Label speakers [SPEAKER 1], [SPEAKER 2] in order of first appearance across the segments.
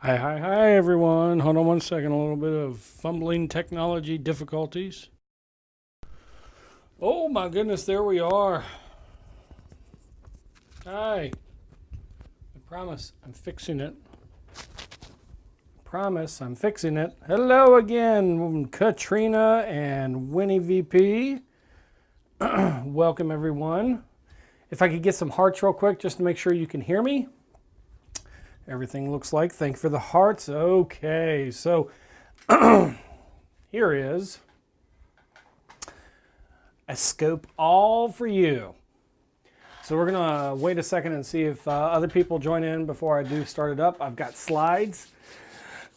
[SPEAKER 1] Hi, everyone. Hold on one second. A little bit of fumbling technology difficulties. Oh, my goodness, there we are. Hi. I promise I'm fixing it. Promise I'm fixing it. Hello again, Katrina and Winnie VP. Welcome, everyone. If I could get some hearts real quick just to make sure you can hear me. Everything looks like. Thank you for the hearts. Okay, so here is a scope all for you. So we're gonna wait a second and see if other people join in before I do start it up. I've got slides.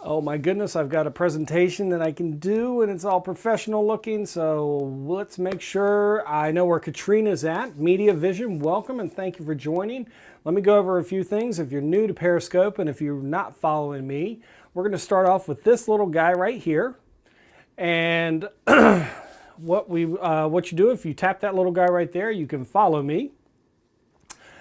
[SPEAKER 1] Oh my goodness, I've got a presentation that I can do and it's all professional looking. So let's make sure I know where Katrina's at. Media Vision, welcome and thank you for joining. Let me go over a few things. If you're new to Periscope and if you're not following me, we're gonna start off with this little guy right here. And what you do, if you tap that little guy right there, you can follow me.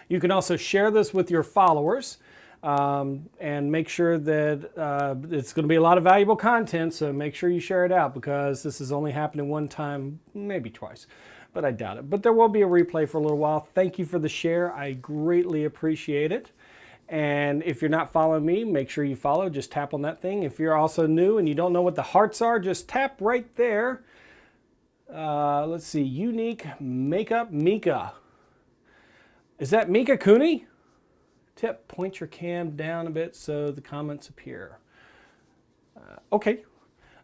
[SPEAKER 1] You can also share this with your followers and make sure that it's going to be a lot of valuable content, so make sure you share it out because this is only happening one time, maybe twice, but I doubt it. But there will be a replay for a little while. Thank you for the share. I greatly appreciate it. And if you're not following me, make sure you follow. Just tap on that thing. If you're also new and you don't know what the hearts are, just tap right there. Let's see, Unique Makeup Mika. Is that Mika Cooney? Tip, point your cam down a bit so the comments appear. Okay,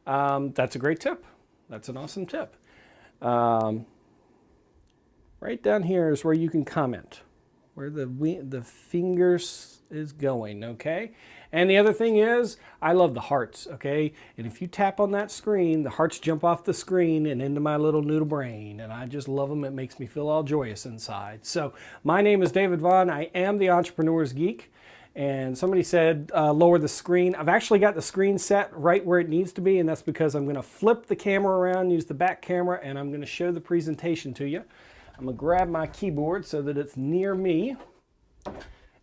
[SPEAKER 1] that's a great tip. That's an awesome tip. Right down here is where you can comment, where the fingers is going, okay? And the other thing is, I love the hearts, okay? And if you tap on that screen, the hearts jump off the screen and into my little noodle brain, and I just love them. It makes me feel all joyous inside. So my name is David Vaughn. I am the Entrepreneur's Geek. And somebody said, lower the screen. I've actually got the screen set right where it needs to be, and that's because I'm gonna flip the camera around, use the back camera, and I'm gonna show the presentation to you. I'm gonna grab my keyboard so that it's near me.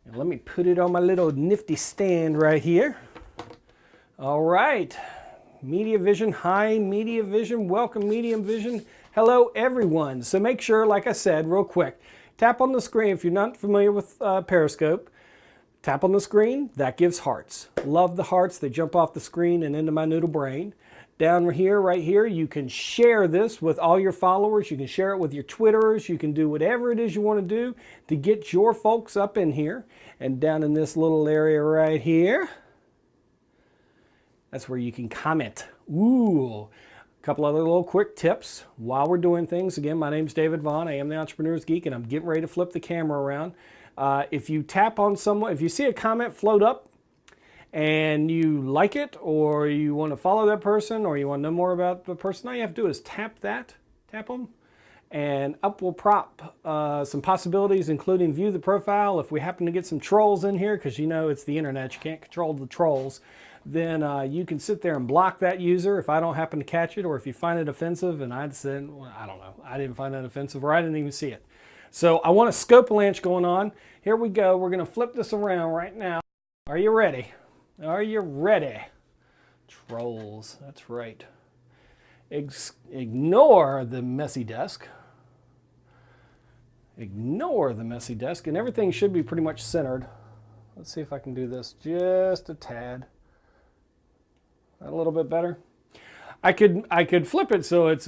[SPEAKER 1] And let me put it on my little nifty stand right here. All right, Media Vision, hi Media Vision, welcome Media Vision. Hello everyone. So make sure, like I said, real quick, tap on the screen. If you're not familiar with Periscope, tap on the screen, that gives hearts. Love the hearts, they jump off the screen and into my noodle brain. Down here, right here, you can share this with all your followers. You can share it with your Twitterers. You can do whatever it is you want to do to get your folks up in here. And down in this little area right here, that's where you can comment. Ooh, a couple other little quick tips while we're doing things. Again, my name's David Vaughn. I am the Entrepreneur's Geek, and I'm getting ready to flip the camera around. If you tap on someone, if you see a comment float up, and you like it, or you want to follow that person, or you want to know more about the person, all you have to do is tap them, and up will prop some possibilities, including view the profile. If we happen to get some trolls in here, because you know it's the internet, you can't control the trolls, then you can sit there and block that user if I don't happen to catch it, or if you find it offensive, and I'd say, well, I don't know, I didn't find that offensive, or I didn't even see it. So I want a scope launch going on. Here we go. We're going to flip this around right now. Are you ready? Are you ready? Trolls, that's right. Ignore the messy desk. Ignore the messy desk, and everything should be pretty much centered. Let's see if I can do this just a tad. A little bit better. I could flip it so it's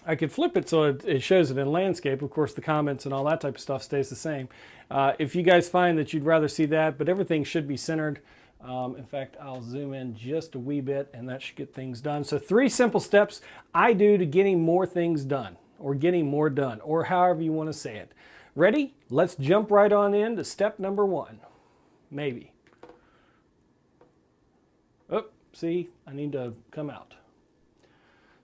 [SPEAKER 1] it shows it in landscape. Of course, the comments and all that type of stuff stays the same. If you guys find that you'd rather see that, but everything should be centered. In fact, I'll zoom in just a wee bit and that should get things done. So 3 simple steps I do to getting more things done, or getting more done, or however you want to say it. Ready? Let's jump right on into step number 1. Maybe. Oh, see, I need to come out.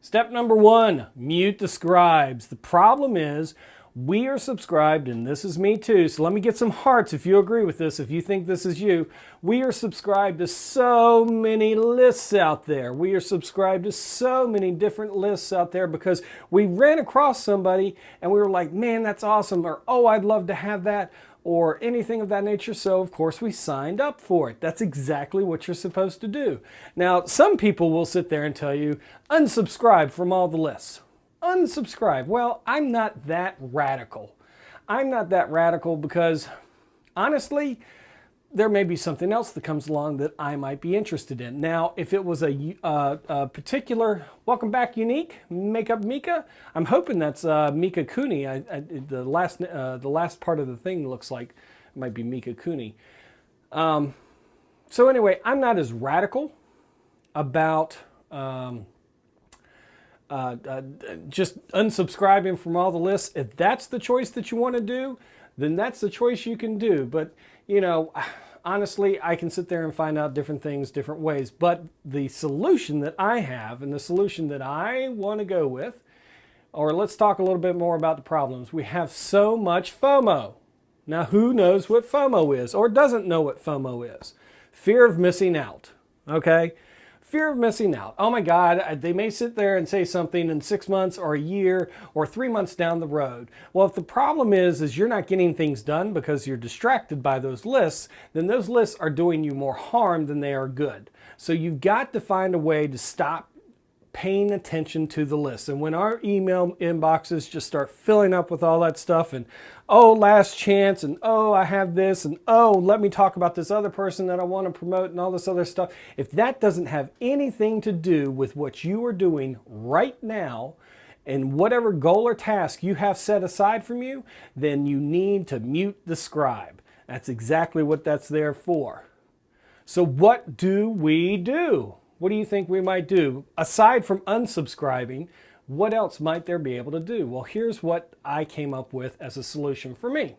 [SPEAKER 1] Step number 1, mute the scribes. The problem is we are subscribed, and this is me too, so let me get some hearts if you agree with this, if you think this is you. We are subscribed to so many lists out there. We are subscribed to so many different lists out there because we ran across somebody and we were like, man, that's awesome, or oh, I'd love to have that. or anything of that nature. So of course we signed up for it. That's exactly what you're supposed to do. Now, some people will sit there and tell you, unsubscribe from all the lists. Unsubscribe. Well, I'm not that radical. I'm not that radical because honestly, there may be something else that comes along that I might be interested in. Now, if it was a particular, welcome back, Unique, Makeup Mika. I'm hoping that's Mika Cooney. The last part of the thing looks like it might be Mika Cooney. So anyway, I'm not as radical about just unsubscribing from all the lists. If that's the choice that you want to do, then that's the choice you can do. But, you know, honestly, I can sit there and find out different things different ways. But the solution that I have and the solution that I want to go with, or let's talk a little bit more about the problems. We have so much FOMO. Now, who knows what FOMO is or doesn't know what FOMO is? Fear of missing out, okay? Fear of missing out. Oh my God, they may sit there and say something in 6 months or a year or 3 months down the road. Well, if the problem is you're not getting things done because you're distracted by those lists, then those lists are doing you more harm than they are good. So you've got to find a way to stop paying attention to the list. And when our email inboxes just start filling up with all that stuff and, oh, last chance, and oh, I have this, and oh, let me talk about this other person that I want to promote and all this other stuff. If that doesn't have anything to do with what you are doing right now and whatever goal or task you have set aside from you, then you need to mute the scribe. That's exactly what that's there for. So what do we do? What do you think we might do? Aside from unsubscribing, what else might there be able to do? Well, here's what I came up with as a solution for me.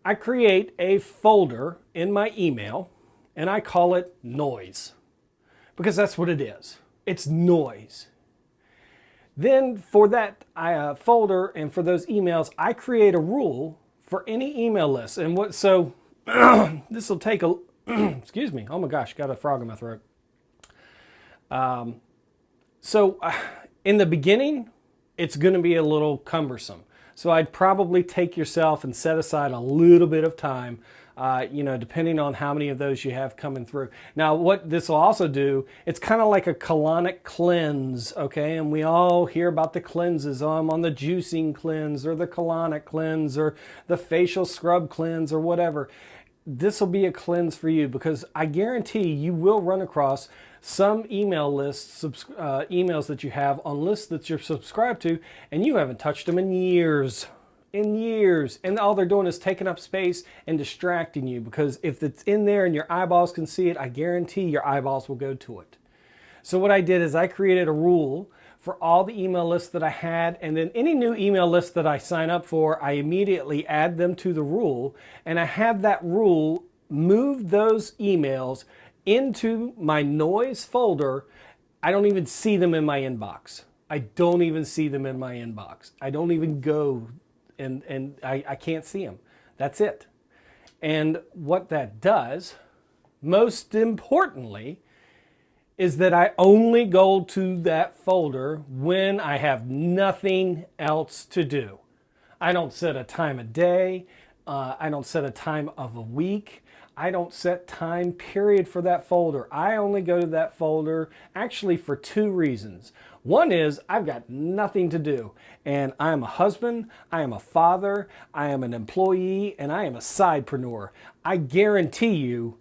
[SPEAKER 1] I create a folder in my email and I call it noise because that's what it is. It's noise. Then for that folder and for those emails, I create a rule for any email list. And what, so this will take a, excuse me, oh my gosh, got a frog in my throat. In the beginning, it's going to be a little cumbersome. So I'd probably take yourself and set aside a little bit of time, depending on how many of those you have coming through. Now, what this will also do, it's kind of like a colonic cleanse, okay? And we all hear about the cleanses. Oh, I'm on the juicing cleanse or the colonic cleanse or the facial scrub cleanse or whatever. This will be a cleanse for you because I guarantee you will run across some email lists, emails that you have on lists that you're subscribed to, and you haven't touched them in years. And all they're doing is taking up space and distracting you because if it's in there and your eyeballs can see it, I guarantee your eyeballs will go to it. So what I did is I created a rule for all the email lists that I had, and then any new email lists that I sign up for, I immediately add them to the rule, and I have that rule move those emails into my noise folder. I don't even see them in my inbox. I don't even see them in my inbox. I don't even go and I can't see them. That's it. And what that does, most importantly, is that I only go to that folder when I have nothing else to do. I don't set a time of day. I don't set a time of a week. I don't set time period for that folder. I only go to that folder actually for two reasons. One is I've got nothing to do, and I am a husband, I am a father, I am an employee, and I am a sidepreneur. I guarantee you,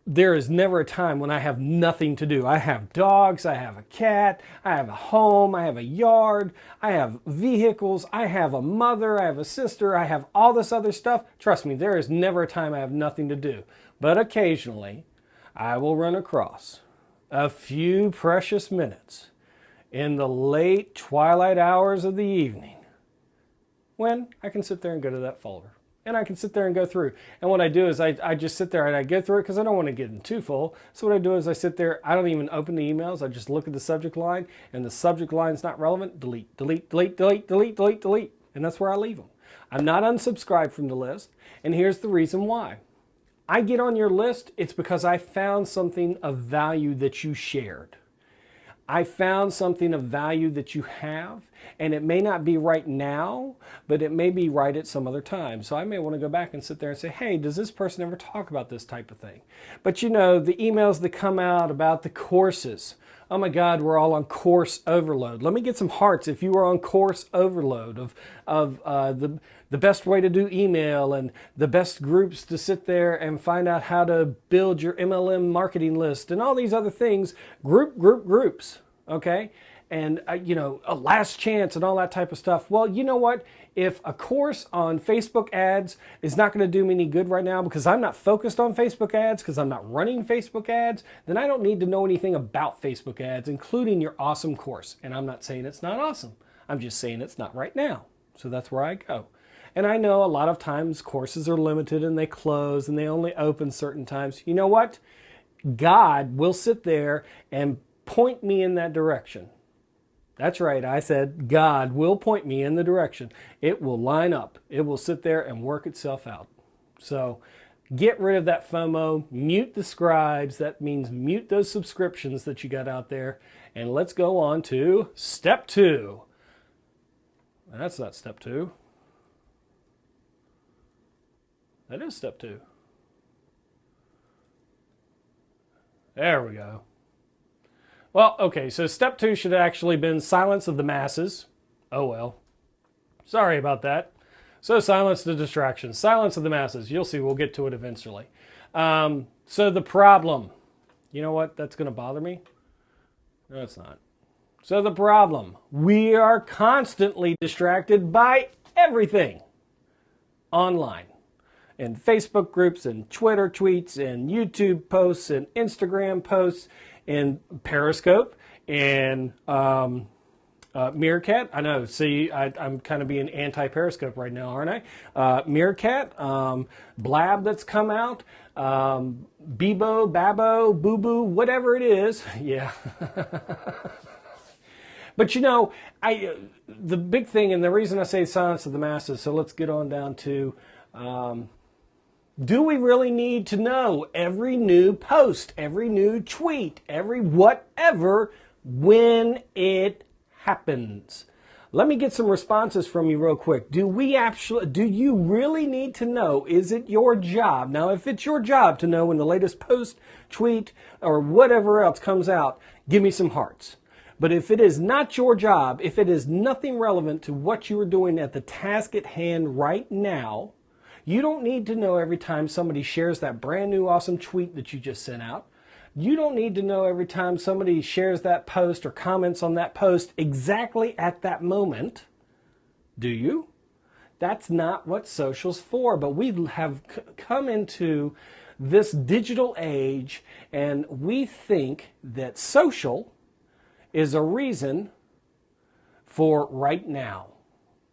[SPEAKER 1] there is never a time when I have nothing to do. I have dogs, I have a cat, I have a home, I have a yard, I have vehicles, I have a mother, I have a sister, I have all this other stuff. Trust me, there is never a time I have nothing to do. But occasionally, I will run across a few precious minutes in the late twilight hours of the evening when I can sit there and go to that folder. And I can sit there and go through. And what I do is I just sit there and I go through it because I don't want to get them too full. So what I do is I sit there, I don't even open the emails. I just look at the subject line, and the subject line is not relevant. Delete, delete, delete, delete, delete, delete, delete. And that's where I leave them. I'm not unsubscribed from the list. And here's the reason why. I get on your list, it's because I found something of value that you shared. I found something of value that you have, And it may not be right now, but it may be right at some other time. So I may want to go back and sit there and say, hey, does this person ever talk about this type of thing? But you know, the emails that come out about the courses, oh my God, we're all on course overload. Let me get some hearts if you are on course overload of the best way to do email and the best groups to sit there and find out how to build your MLM marketing list and all these other things, groups, okay? And, you know, a last chance and all that type of stuff. Well, you know what? If a course on Facebook ads is not going to do me any good right now because I'm not focused on Facebook ads, because I'm not running Facebook ads, then I don't need to know anything about Facebook ads, including your awesome course. And I'm not saying it's not awesome. I'm just saying it's not right now. So that's where I go. And I know a lot of times courses are limited and they close and they only open certain times. You know what? God will sit there and point me in that direction. That's right, I said God will point me in the direction. It will line up. It will sit there and work itself out. So get rid of that FOMO, mute the scribes. That means mute those subscriptions that you got out there. And let's go on to step 2. That's not step 2. That is step 2. There we go. Well, okay, so step 2 should have actually been silence of the masses. Oh well. Sorry about that. So silence the distractions. Silence of the masses. You'll see, we'll get to it eventually. So the problem. You know what? That's going to bother me? No, it's not. So the problem. We are constantly distracted by everything online. In Facebook groups and Twitter tweets and YouTube posts and Instagram posts and Periscope and Meerkat. I know, see, I'm kind of being anti-Periscope right now, aren't I? Meerkat, Blab that's come out, Bebo, Babo, Boo Boo, whatever it is. Yeah. But you know, the big thing, and the reason I say silence of the masses, so let's get on down to... do we really need to know every new post, every new tweet, every whatever when it happens? Let me get some responses from you real quick. Do you really need to know? Is it your job? Now, if it's your job to know when the latest post, tweet, or whatever else comes out, give me some hearts. But if it is not your job, if it is nothing relevant to what you are doing at the task at hand right now, you don't need to know every time somebody shares that brand new awesome tweet that you just sent out. You don't need to know every time somebody shares that post or comments on that post exactly at that moment. Do you? That's not what social's for. But we have come into this digital age and we think that social is a reason for right now.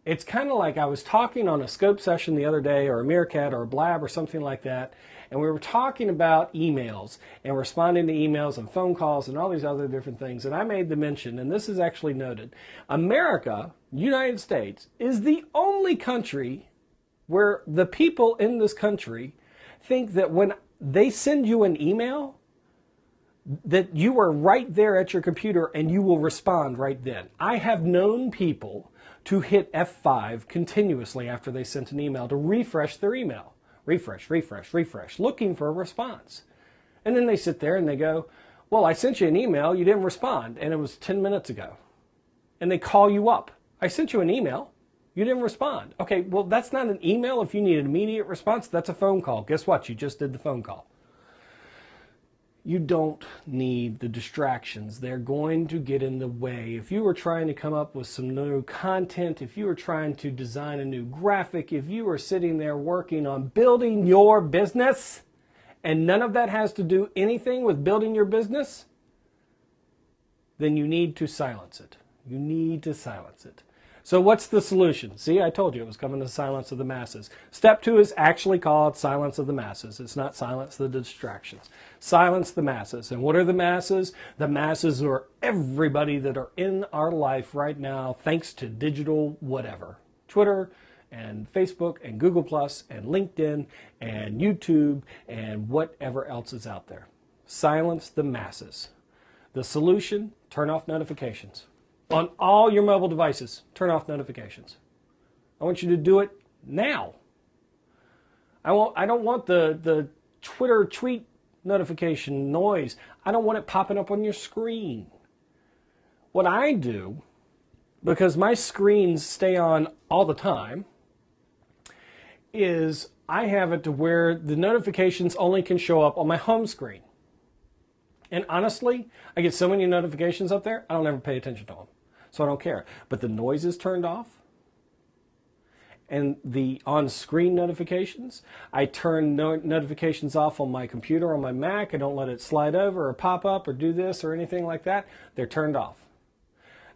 [SPEAKER 1] It's kind of like I was talking on a scope session the other day, or a Meerkat or a Blab or something like that, and we were talking about emails and responding to emails and phone calls and all these other different things. And I made the mention, and this is actually noted, America, United States, is the only country where the people in this country think that when they send you an email, that you are right there at your computer and you will respond right then. I have known people to hit F5 continuously after they sent an email to refresh their email. Refresh, refresh, refresh, looking for a response. And then they sit there and they go, well, I sent you an email, you didn't respond, and it was 10 minutes ago. And they call you up. I sent you an email, you didn't respond. Okay, well, that's not an email if you need an immediate response. That's a phone call. Guess what? You just did the phone call. You don't need the distractions. They're going to get in the way. If you were trying to come up with some new content, if you were trying to design a new graphic, if you were sitting there working on building your business, and none of that has to do anything with building your business, then you need to silence it. You need to silence it. So what's the solution? See, I told you it was coming to silence of the masses. Step 2 is actually called silence of the masses. It's not silence the distractions. Silence the masses. And what are the masses? The masses are everybody that are in our life right now thanks to digital whatever. Twitter and Facebook and Google Plus and LinkedIn and YouTube and whatever else is out there. Silence the masses. The solution, turn off notifications. On all your mobile devices, turn off notifications. I want you to do it now. I don't want the Twitter tweet notification noise. I don't want it popping up on your screen. What I do, because my screens stay on all the time, is I have it to where the notifications only can show up on my home screen. And honestly, I get so many notifications up there, I don't ever pay attention to them. So I don't care. But the noise is turned off. And the on-screen notifications, I turn notifications off on my computer, on my Mac. I don't let it slide over or pop up or do this or anything like that. They're turned off.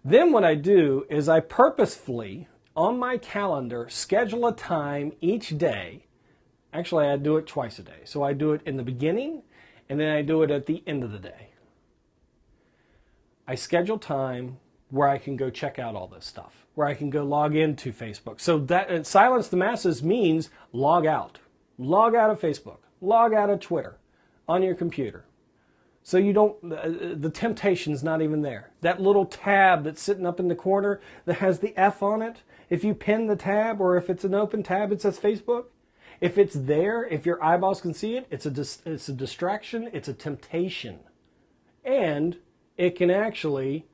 [SPEAKER 1] Then what I do is I purposefully, on my calendar, schedule a time each day. Actually, I do it twice a day. So I do it in the beginning, and then I do it at the end of the day. I schedule time where I can go check out all this stuff, where I can go log into Facebook. So that silence the masses means log out. Log out of Facebook. Log out of Twitter on your computer. So you don't, the temptation's not even there. That little tab that's sitting up in the corner that has the F on it, if you pin the tab or if it's an open tab, it says Facebook. If it's there, if your eyeballs can see it, it's a distraction, it's a temptation. And it can actually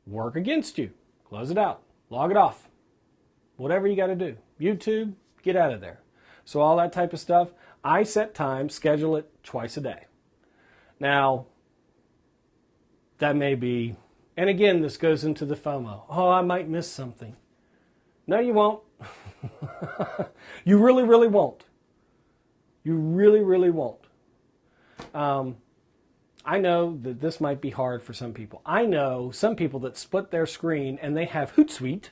[SPEAKER 1] work against you. Close it out. Log it off. Whatever you got to do. YouTube, get out of there. So all that type of stuff, I set time, schedule it twice a day. Now, that may be, and again, this goes into the FOMO. Oh, I might miss something. No, you won't. You really, really won't. You really, really won't. I know that this might be hard for some people. I know some people that split their screen and they have Hootsuite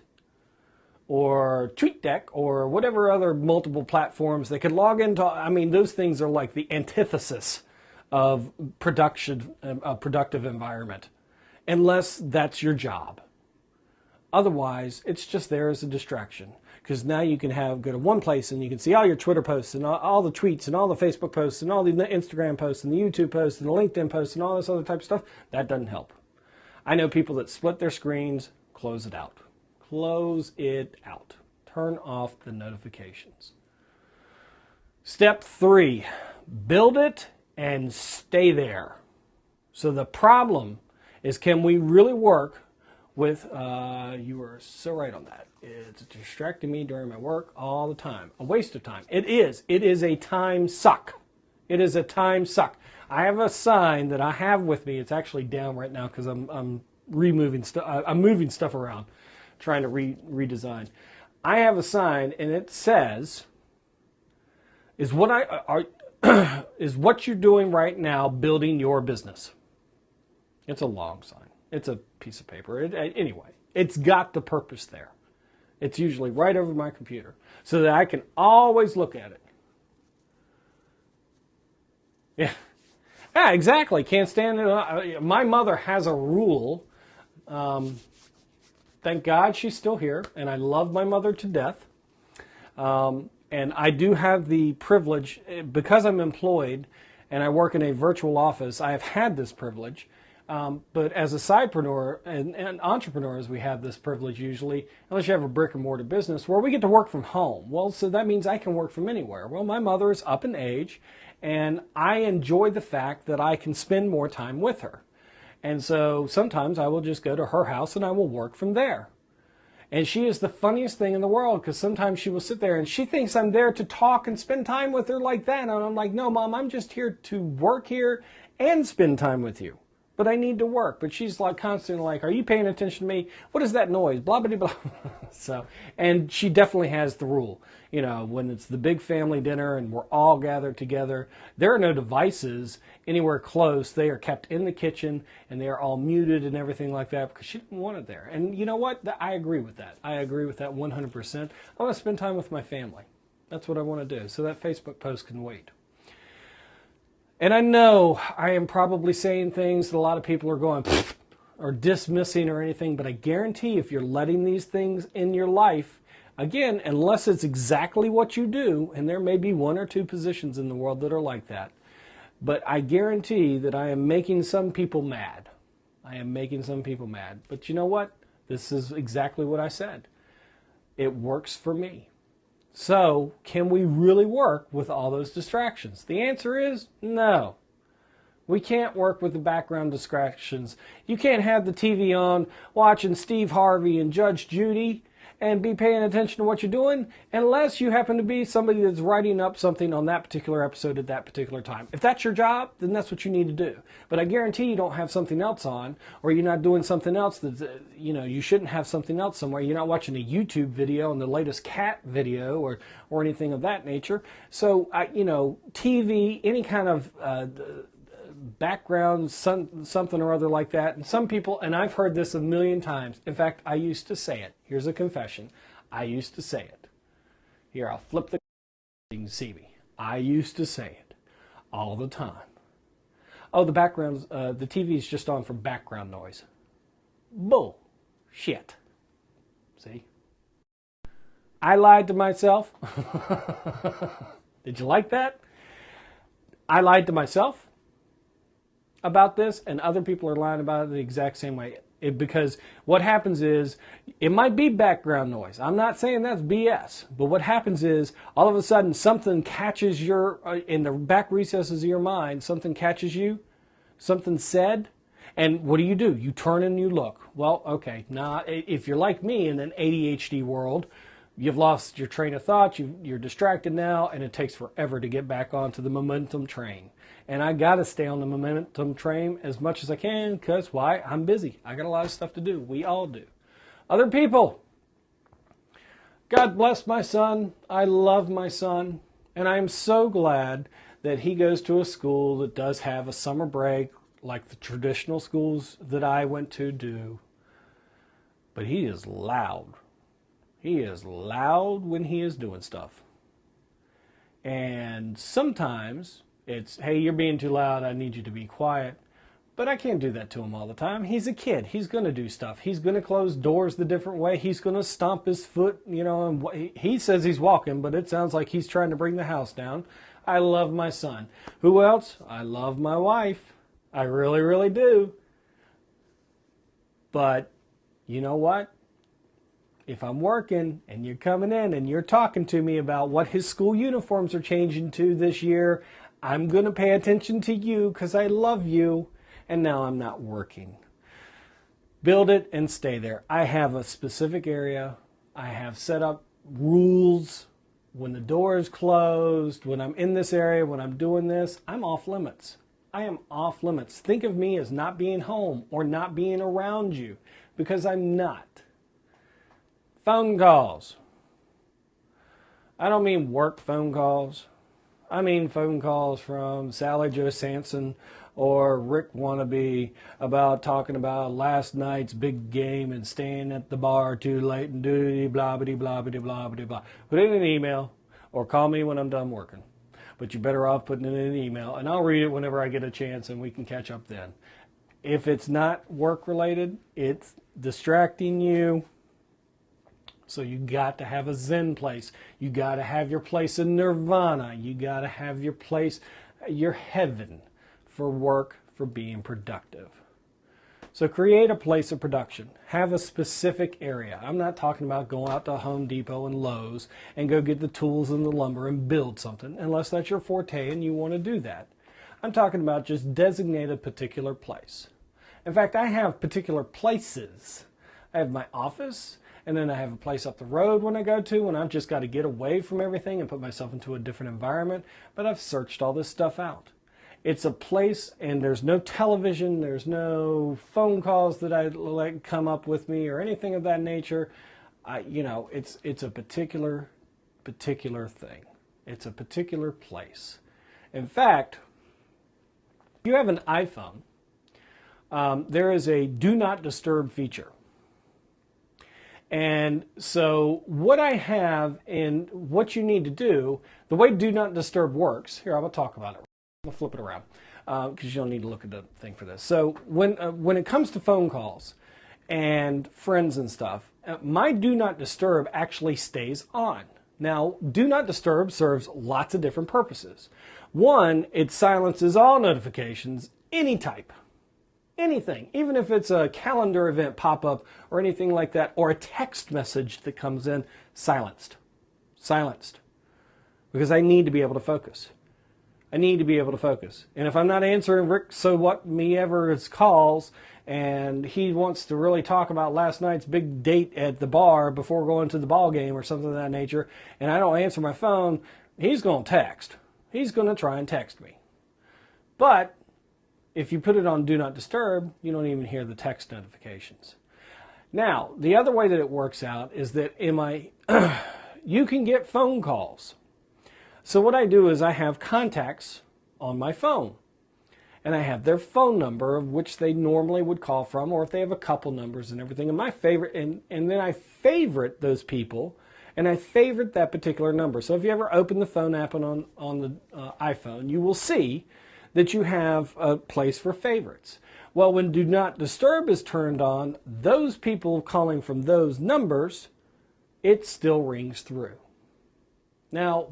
[SPEAKER 1] or TweetDeck or whatever other multiple platforms they could log into. I mean, those things are like the antithesis of production, a productive environment, unless that's your job. Otherwise, it's just there as a distraction. Because now you can go to one place and you can see all your Twitter posts and all the tweets and all the Facebook posts and all the Instagram posts and the YouTube posts and the LinkedIn posts and all this other type of stuff. That doesn't help. I know people that split their screens, close it out. Close it out. Turn off the notifications. Step 3, build it and stay there. So the problem is, can we really work with, you are so right on that. It's distracting me during my work all the time. A waste of time. It is. It is a time suck. It is a time suck. I have a sign that I have with me. It's actually down right now because I'm removing stuff. I'm moving stuff around, trying to redesign. I have a sign and it says, is what you're doing right now building your business? It's a long sign. It's a piece of paper. Anyway, it's got the purpose there. It's usually right over my computer so that I can always look at it. Yeah, yeah, exactly. Can't stand it. My mother has a rule. Thank God she's still here, and I love my mother to death. And I do have the privilege, because I'm employed and I work in a virtual office, I have had this privilege. But as a sidepreneur and entrepreneurs, we have this privilege usually, unless you have a brick and mortar business, where we get to work from home. Well, so that means I can work from anywhere. Well, my mother is up in age, and I enjoy the fact that I can spend more time with her. And so sometimes I will just go to her house and I will work from there. And she is the funniest thing in the world, because sometimes she will sit there and she thinks I'm there to talk and spend time with her like that. And I'm like, no, Mom, I'm just here to work here and spend time with you. But I need to work. But she's like constantly like, are you paying attention to me? What is that noise? Blah, blah, blah. So, and she definitely has the rule. You know, when it's the big family dinner and we're all gathered together, there are no devices anywhere close. They are kept in the kitchen and they are all muted and everything like that because she didn't want it there. And you know what? I agree with that. I agree with that 100%. I want to spend time with my family. That's what I want to do. So that Facebook post can wait. And I know I am probably saying things that a lot of people are going or dismissing or anything, but I guarantee if you're letting these things in your life, again, unless it's exactly what you do, and there may be one or two positions in the world that are like that, but I guarantee that I am making some people mad. I am making some people mad. But you know what? This is exactly what I said. It works for me. So, can we really work with all those distractions? The answer is no. We can't work with the background distractions. You can't have the TV on watching Steve Harvey and Judge Judy and be paying attention to what you're doing unless you happen to be somebody that's writing up something on that particular episode at that particular time. If that's your job, then that's what you need to do. But I guarantee you don't have something else on, or you're not doing something else that, you shouldn't have something else somewhere. You're not watching a YouTube video and the latest cat video or anything of that nature. So, TV, any kind of background, something or other like that. And some people, and I've heard this a million times. In fact, I used to say it. Here's a confession. I used to say it. Here, I'll flip the you can see me. I used to say it all the time. Oh, the background, the TV is just on for background noise. Bull shit. See? I lied to myself. Did you like that? I lied to myself about this, and other people are lying about it the exact same way. Because what happens is, it might be background noise. I'm not saying that's BS, but what happens is, all of a sudden, something catches in the back recesses of your mind, something catches you, something said, and what do? You turn and you look. Well, okay, now, if you're like me in an ADHD world, you've lost your train of thought, you're distracted now, and it takes forever to get back onto the momentum train. And I got to stay on the momentum train as much as I can, because why? I'm busy. I got a lot of stuff to do. We all do. Other people, God bless my son. I love my son. And I'm so glad that he goes to a school that does have a summer break, like the traditional schools that I went to do. But he is loud. He is loud when he is doing stuff. And sometimes it's, hey, you're being too loud, I need you to be quiet. But I can't do that to him all the time. He's a kid. He's going to do stuff. He's going to close doors the different way. He's going to stomp his foot, and he says he's walking, but it sounds like he's trying to bring the house down. I love my son. Who else? I love my wife. I really, really do. But you know what? If I'm working and you're coming in and you're talking to me about what his school uniforms are changing to this year, I'm going to pay attention to you because I love you, and now I'm not working. Build it and stay there. I have a specific area. I have set up rules. When the door is closed, when I'm in this area, when I'm doing this, I'm off limits. I am off limits. Think of me as not being home or not being around you, because I'm not. Phone calls. I don't mean work phone calls. I mean phone calls from Sally Jo Sampson or Rick Wannabe about talking about last night's big game and staying at the bar too late and doody blah blah blah blah blah blah blah. Put it in an email or call me when I'm done working. But you're better off putting it in an email, and I'll read it whenever I get a chance, and we can catch up then. If it's not work related, it's distracting you. So you got to have a Zen place. You got to have your place in nirvana. You got to have your place, your heaven for work, for being productive. So create a place of production. Have a specific area. I'm not talking about going out to Home Depot and Lowe's and go get the tools and the lumber and build something, unless that's your forte and you want to do that. I'm talking about just designate a particular place. In fact, I have particular places. I have my office, and then I have a place up the road when I go to, when I've just got to get away from everything and put myself into a different environment. But I've searched all this stuff out. It's a place, and there's no television, there's no phone calls that I let come up with me or anything of that nature. It's a particular thing. It's a particular place. In fact, if you have an iPhone, there is a Do Not Disturb feature. And so what I have and what you need to do, the way Do Not Disturb works, here, I'm going to talk about it. I'm going to flip it around because you don't need to look at the thing for this. So when it comes to phone calls and friends and stuff, my Do Not Disturb actually stays on. Now, Do Not Disturb serves lots of different purposes. One, it silences all notifications, any type. anything, even if it's a calendar event pop-up or anything like that, or a text message that comes in, silenced. Silenced. Because I need to be able to focus. I need to be able to focus. And if I'm not answering Rick so what me ever's calls, and he wants to really talk about last night's big date at the bar before going to the ball game or something of that nature, and I don't answer my phone, he's going to text. He's going to try and text me. But if you put it on Do Not Disturb, you don't even hear the text notifications. Now, the other way that it works out is that you can get phone calls. So what I do is I have contacts on my phone. And I have their phone number of which they normally would call from, or if they have a couple numbers and everything. And my favorite, and then I favorite those people, and I favorite that particular number. So if you ever open the phone app on the iPhone, you will see that you have a place for favorites. Well, when Do Not Disturb is turned on, those people calling from those numbers, it still rings through. Now,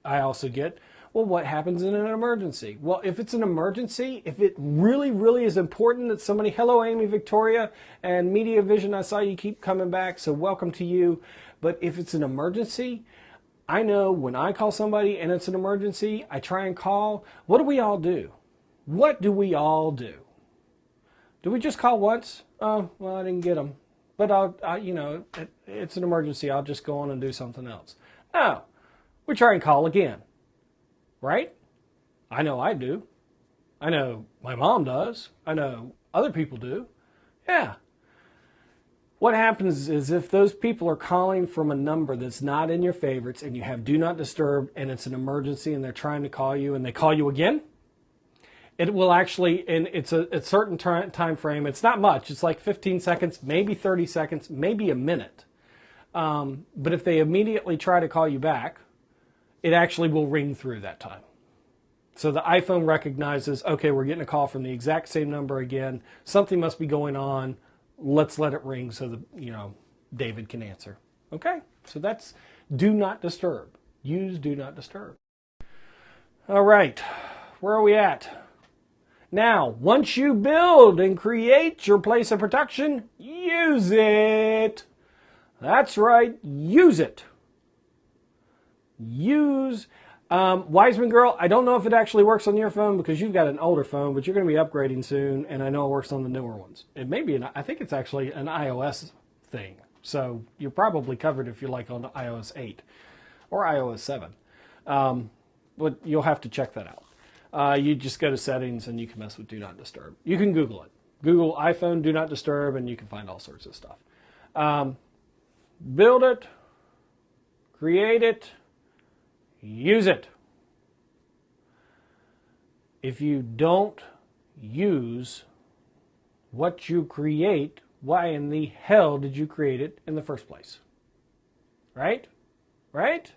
[SPEAKER 1] I also get, well, what happens in an emergency? Well, if it's an emergency, if it really, really is important that somebody, hello, Amy Victoria and Media Vision, I saw you keep coming back, so welcome to you. But if it's an emergency, I know when I call somebody and it's an emergency, I try and call. What do we all do? What do we all do? Do we just call once? Oh, well, I didn't get them. But it's an emergency. I'll just go on and do something else. No. We try and call again, right? I know I do. I know my mom does. I know other people do. Yeah. What happens is if those people are calling from a number that's not in your favorites and you have Do Not Disturb and it's an emergency and they're trying to call you and they call you again, it will actually, and it's a certain time frame. It's not much. It's like 15 seconds, maybe 30 seconds, maybe a minute. But if they immediately try to call you back, it actually will ring through that time. So the iPhone recognizes, okay, we're getting a call from the exact same number again. Something must be going on. Let's let it ring so that, David can answer. Okay, so that's Do Not Disturb. Use Do Not Disturb. All right, where are we at? Now, once you build and create your place of protection, use it. That's right, use it. Use Wiseman Girl. I don't know if it actually works on your phone because you've got an older phone, but you're going to be upgrading soon, and I know it works on the newer ones. It may be, I think it's actually an iOS thing. So you're probably covered if you're like on iOS 8 or iOS 7. But you'll have to check that out. You just go to settings and you can mess with Do Not Disturb. You can Google it. Google iPhone Do Not Disturb and you can find all sorts of stuff. Build it, create it, use it. If you don't use what you create, why in the hell did you create it in the first place? Right? Right?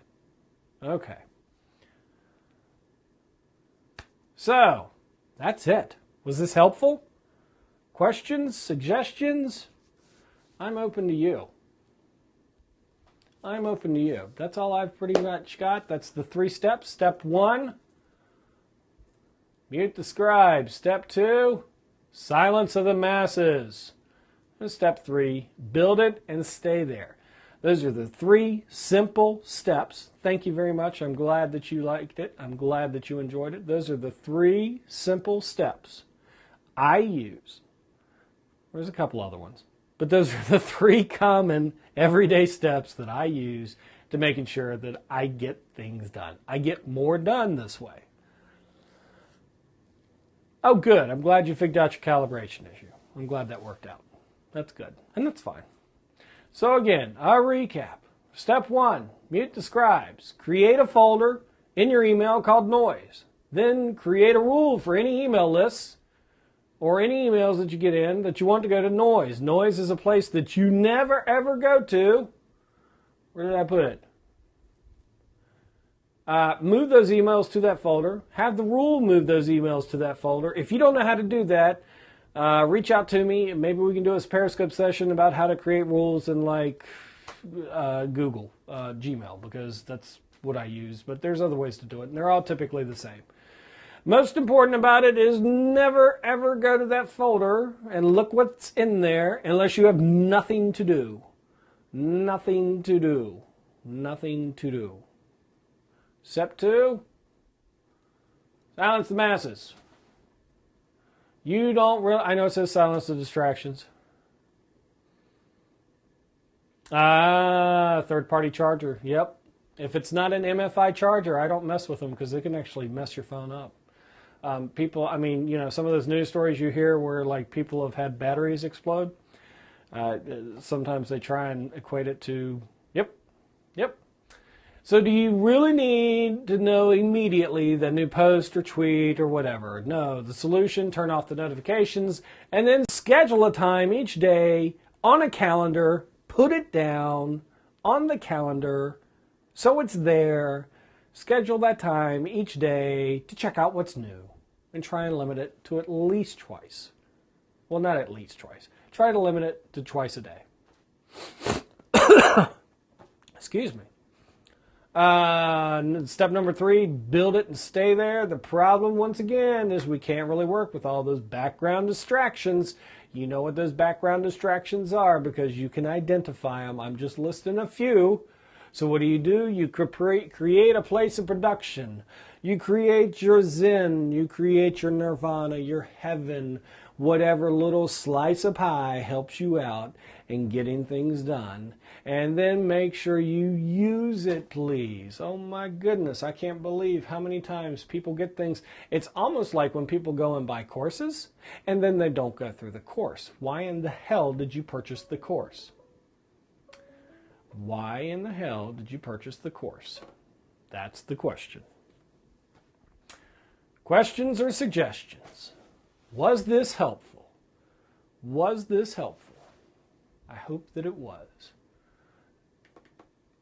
[SPEAKER 1] Okay. So, that's it. Was this helpful? Questions? Suggestions? I'm open to you. I'm open to you. That's all I've pretty much got. That's the 3 steps. Step 1, mute the scribe. Step 2, silence of the masses. And step 3, build it and stay there. Those are the 3 simple steps. Thank you very much. I'm glad that you liked it. I'm glad that you enjoyed it. Those are the 3 simple steps I use. There's a couple other ones. But those are the 3 common everyday steps that I use to making sure that I get things done. I get more done this way. Oh, good. I'm glad you figured out your calibration issue. I'm glad that worked out. That's good. And that's fine. So again, a recap. Step 1, mute the scribes. Create a folder in your email called noise. Then create a rule for any email lists or any emails that you get in that you want to go to noise. Noise is a place that you never ever go to. Where did I put it? Move those emails to that folder. Have the rule move those emails to that folder. If you don't know how to do that, reach out to me. Maybe we can do a Periscope session about how to create rules in like Google, Gmail, because that's what I use. But there's other ways to do it, and they're all typically the same. Most important about it is never ever go to that folder and look what's in there unless you have nothing to do. Nothing to do. Nothing to do. Step 2, silence the masses. You don't really, I know it says silence the distractions. Third-party charger. Yep. If it's not an MFI charger, I don't mess with them because they can actually mess your phone up. People, I mean, you know, some of those news stories you hear where like people have had batteries explode. Sometimes they try and equate it to, yep. So do you really need to know immediately the new post or tweet or whatever? No, the solution, turn off the notifications and then schedule a time each day on a calendar, put it down on the calendar so it's there. Schedule that time each day to check out what's new and try and limit it to at least twice. Well, not at least twice. Try to limit it to twice a day. Excuse me. Step number 3, build it and stay there. The problem, once again, is we can't really work with all those background distractions. You know what those background distractions are because you can identify them. I'm just listing a few. So what do? You create a place of production. You create your zen. You create your nirvana, your heaven. Whatever little slice of pie helps you out in getting things done. And then make sure you use it, please. Oh my goodness, I can't believe how many times people get things. It's almost like when people go and buy courses and then they don't go through the course. Why in the hell did you purchase the course? Why in the hell did you purchase the course? That's the question. Questions or suggestions? Was this helpful? Was this helpful? I hope that it was.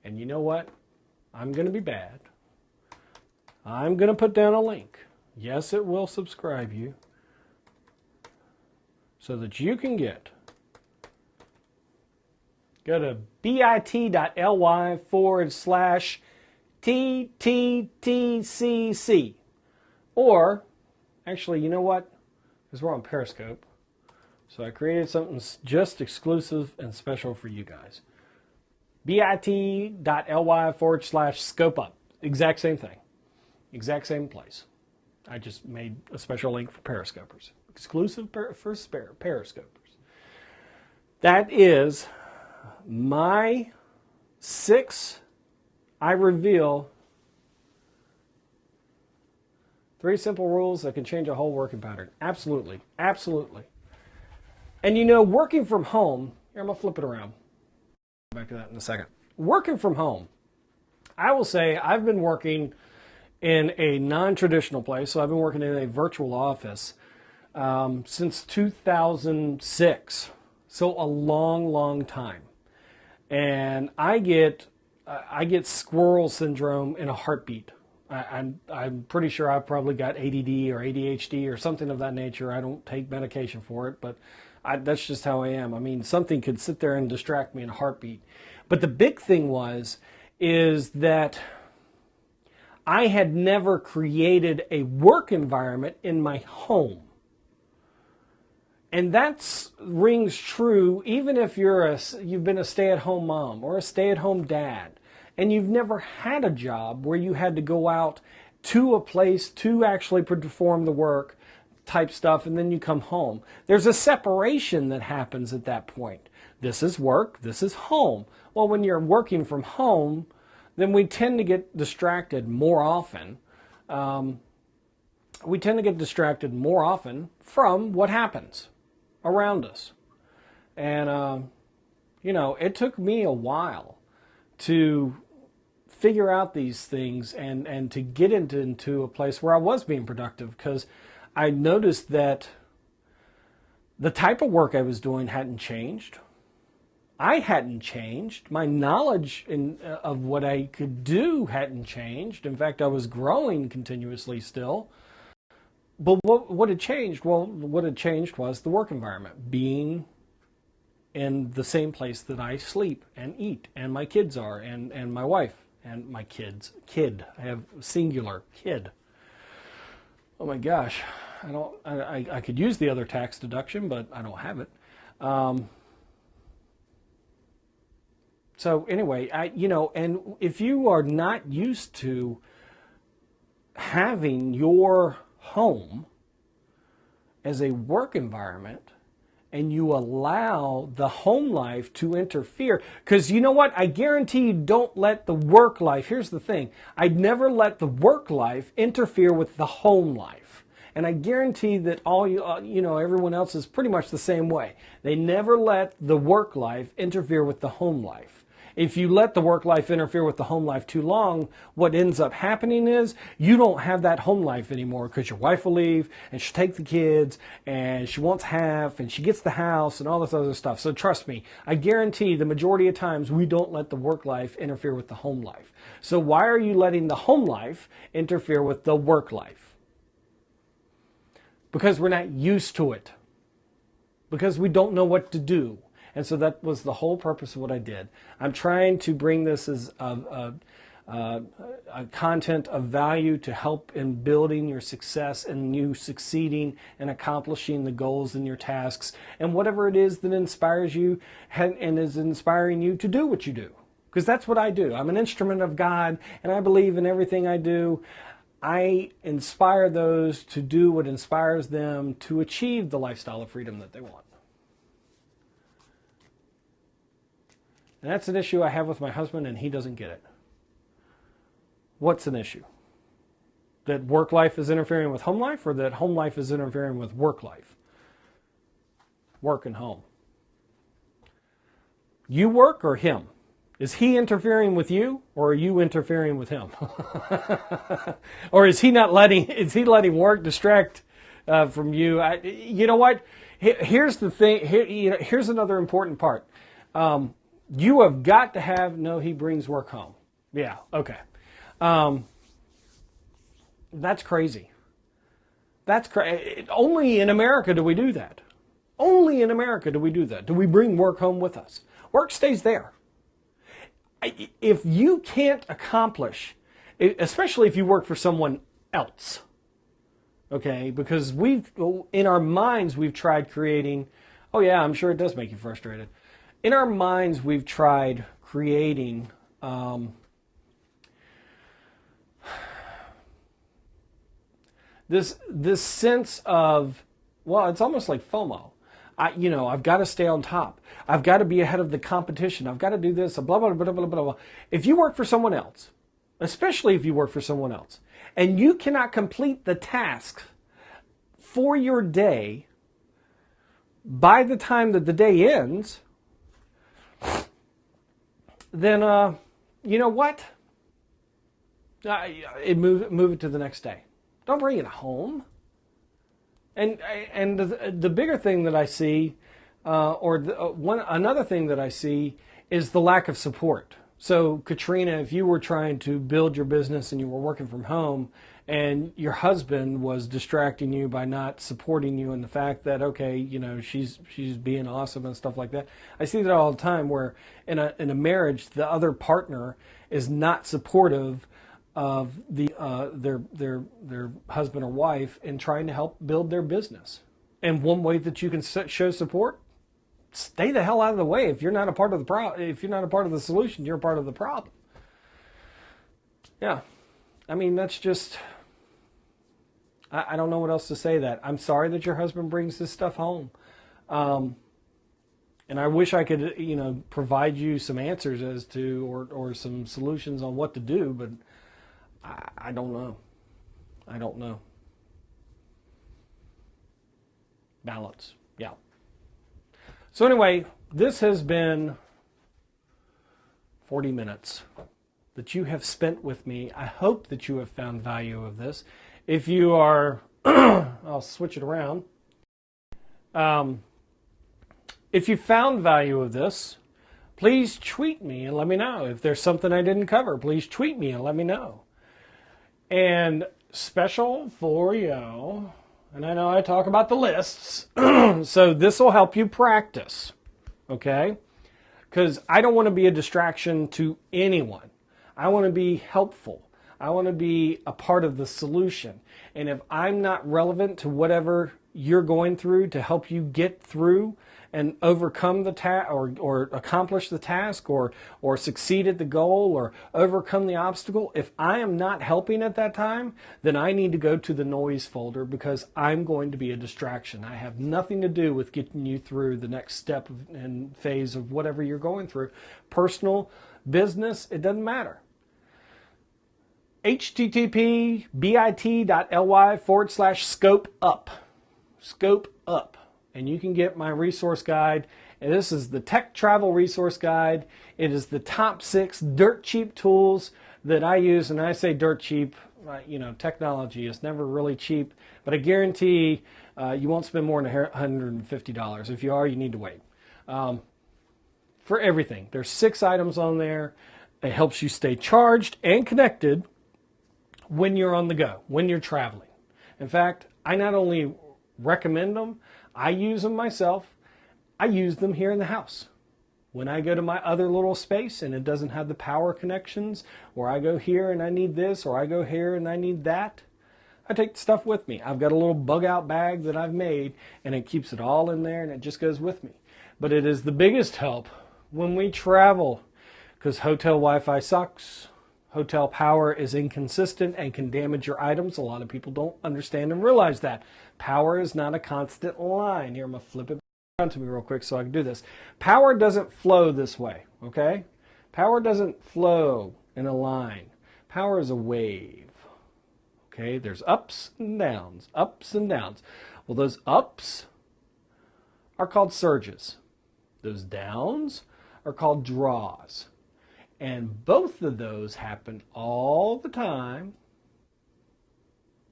[SPEAKER 1] And you know what? I'm going to be bad. I'm going to put down a link. Yes, it will subscribe you so that you can go to bit.ly/TTTCC. Or, actually, you know what? Because we're on Periscope. So I created something just exclusive and special for you guys. bit.ly/scope up. Exact same thing. Exact same place. I just made a special link for Periscopers. Exclusive for Periscopers. That is my 6, I reveal 3 simple rules that can change a whole working pattern. Absolutely. Absolutely. And you know, working from home, here, I'm going to flip it around. Back to that in a second. Working from home. I will say I've been working in a non-traditional place, so I've been working in a virtual office since 2006. So a long, long time. And I get squirrel syndrome in a heartbeat. I'm pretty sure I've probably got ADD or ADHD or something of that nature. I don't take medication for it, but that's just how I am. I mean, something could sit there and distract me in a heartbeat. But the big thing is that I had never created a work environment in my home. And that rings true even if you've been a stay-at-home mom or a stay-at-home dad, and you've never had a job where you had to go out to a place to actually perform the work type stuff, and then you come home. There's a separation that happens at that point. This is work, this is home. Well, when you're working from home, then we tend to get distracted more often. We tend to get distracted more often from what happens around us. And, you know, it took me a while to figure out these things and to get into a place where I was being productive, because I noticed that the type of work I was doing hadn't changed. I hadn't changed. My knowledge of what I could do hadn't changed. In fact, I was growing continuously still. But what had changed? Well, what had changed was the work environment, being in the same place that I sleep and eat, and my kids are, and my wife, and my kid. I have singular kid. Oh my gosh, I could use the other tax deduction, but I don't have it. So anyway, and if you are not used to having your home as a work environment, and you allow the home life to interfere, because you know what? I guarantee you don't let the work life, here's the thing, I'd never let the work life interfere with the home life. And I guarantee that everyone else is pretty much the same way. They never let the work life interfere with the home life. If you let the work life interfere with the home life too long, what ends up happening is you don't have that home life anymore, because your wife will leave and she'll take the kids and she wants half and she gets the house and all this other stuff. So trust me, I guarantee the majority of times we don't let the work life interfere with the home life. So why are you letting the home life interfere with the work life? Because we're not used to it. Because we don't know what to do. And so that was the whole purpose of what I did. I'm trying to bring this as a content of value to help in building your success and you succeeding and accomplishing the goals and your tasks and whatever it is that inspires you and is inspiring you to do what you do. Because that's what I do. I'm an instrument of God, and I believe in everything I do. I inspire those to do what inspires them to achieve the lifestyle of freedom that they want. And that's an issue I have with my husband, and he doesn't get it. What's an issue? That work life is interfering with home life, or that home life is interfering with work life? Work and home. You work or him? Is he interfering with you, or are you interfering with him? Or is he letting work distract from you? You know what? Here's the thing. Here's another important part. You have got to have, no, he brings work home. Yeah, okay. That's crazy. That's crazy. Only in America do we do that. Only in America do we do that. Do we bring work home with us? Work stays there. If you can't accomplish, especially if you work for someone else, okay, because in our minds, we've tried creating, oh yeah, I'm sure it does make you frustrated. In our minds, we've tried creating this sense of, well, it's almost like FOMO. I've got to stay on top. I've got to be ahead of the competition. I've got to do this, blah, blah, blah, blah, blah, blah. If you work for someone else, especially if you work for someone else, and you cannot complete the task for your day by the time that the day ends, then, you know what? Move it to the next day. Don't bring it home. And the bigger thing that I see, another thing that I see, is the lack of support. So, Katrina, if you were trying to build your business and you were working from home, and your husband was distracting you by not supporting you in the fact that, okay, she's being awesome and stuff like that. I see that all the time, where in a marriage, the other partner is not supportive of their husband or wife in trying to help build their business. And one way that you can show support, stay the hell out of the way. If you're not a part of the if you're not a part of the solution, you're a part of the problem. Yeah, I mean, that's just, I don't know what else to say. That I'm sorry that your husband brings this stuff home, and I wish I could provide you some answers as to or some solutions on what to do, but I don't know. I don't know. Balance. Yeah. So anyway, this has been 40 minutes that you have spent with me. I hope that you have found value of this. If you are, I'll switch it around. If you found value of this, please tweet me and let me know. If there's something I didn't cover, please tweet me and let me know. And special for you, and I know I talk about the lists, so this will help you practice, okay? Because I don't want to be a distraction to anyone. I want to be helpful. I want to be a part of the solution. And if I'm not relevant to whatever you're going through to help you get through and overcome the task or accomplish the task or succeed at the goal or overcome the obstacle, if I am not helping at that time, then I need to go to the noise folder because I'm going to be a distraction. I have nothing to do with getting you through the next step and phase of whatever you're going through. Personal, business, it doesn't matter. http://bit.ly/scope up. Scope up. And you can get my resource guide. And this is the Tech Travel Resource Guide. It is the top 6 dirt cheap tools that I use. And I say dirt cheap, technology is never really cheap. But I guarantee you won't spend more than $150. If you are, you need to wait. For everything. There's 6 items on there. It helps you stay charged and connected when you're on the go, when you're traveling. In fact, I not only recommend them, I use them myself. I use them here in the house. When I go to my other little space and it doesn't have the power connections, or I go here and I need this, or I go here and I need that, I take the stuff with me. I've got a little bug out bag that I've made and it keeps it all in there and it just goes with me. But it is the biggest help when we travel because hotel Wi-Fi sucks. Hotel power is inconsistent and can damage your items. A lot of people don't understand and realize that. Power is not a constant line. Here, I'm going to flip it around to me real quick so I can do this. Power doesn't flow this way, okay? Power doesn't flow in a line. Power is a wave, okay? There's ups and downs, ups and downs. Well, those ups are called surges. Those downs are called draws. And both of those happen all the time,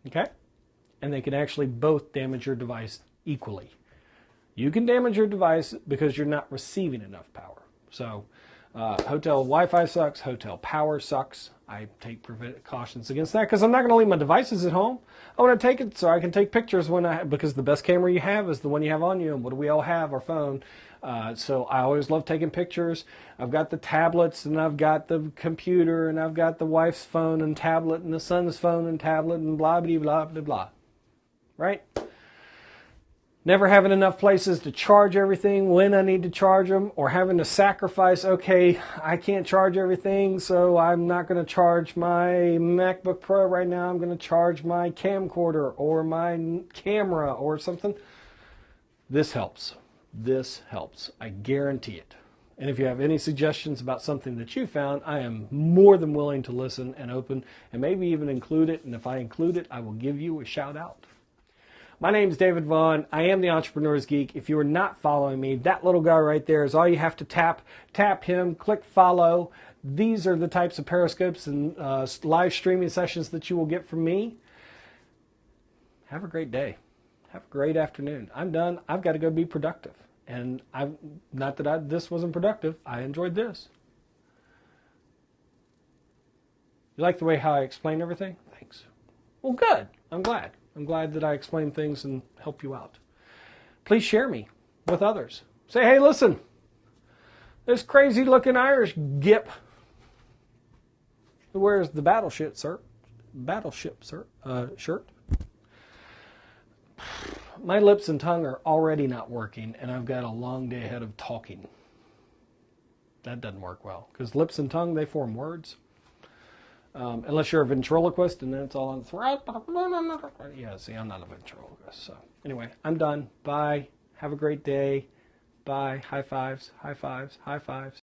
[SPEAKER 1] okay? And they can actually both damage your device equally. You can damage your device because you're not receiving enough power. So hotel Wi-Fi sucks, hotel power sucks. I take precautions against that because I'm not going to leave my devices at home. I want to take it so I can take pictures because the best camera you have is the one you have on you. And what do we all have? Our phone. So I always love taking pictures. I've got the tablets and I've got the computer and I've got the wife's phone and tablet and the son's phone and tablet and blah, blah, blah, blah, blah. Right? Never having enough places to charge everything when I need to charge them, or having to sacrifice, okay, I can't charge everything, so I'm not going to charge my MacBook Pro right now. I'm going to charge my camcorder or my camera or something. This helps. This helps. I guarantee it. And if you have any suggestions about something that you found, I am more than willing to listen and open and maybe even include it. And if I include it, I will give you a shout out. My name is David Vaughn. I am the Entrepreneur's Geek. If you are not following me, that little guy right there is all you have to tap. Tap him, click follow. These are the types of Periscopes and live streaming sessions that you will get from me. Have a great day. Have a great afternoon. I'm done. I've got to go be productive. And this wasn't productive. I enjoyed this. You like the way how I explain everything? Thanks. Well, good. I'm glad. I'm glad that I explain things and help you out. Please share me with others. Say, hey, listen, this crazy looking Irish gip who wears the battleship shirt. My lips and tongue are already not working, and I've got a long day ahead of talking. That doesn't work well, because lips and tongue, they form words. Unless you're a ventriloquist, and then it's all on the throat. Yeah, see, I'm not a ventriloquist. So anyway, I'm done. Bye. Have a great day. Bye. High fives. High fives. High fives.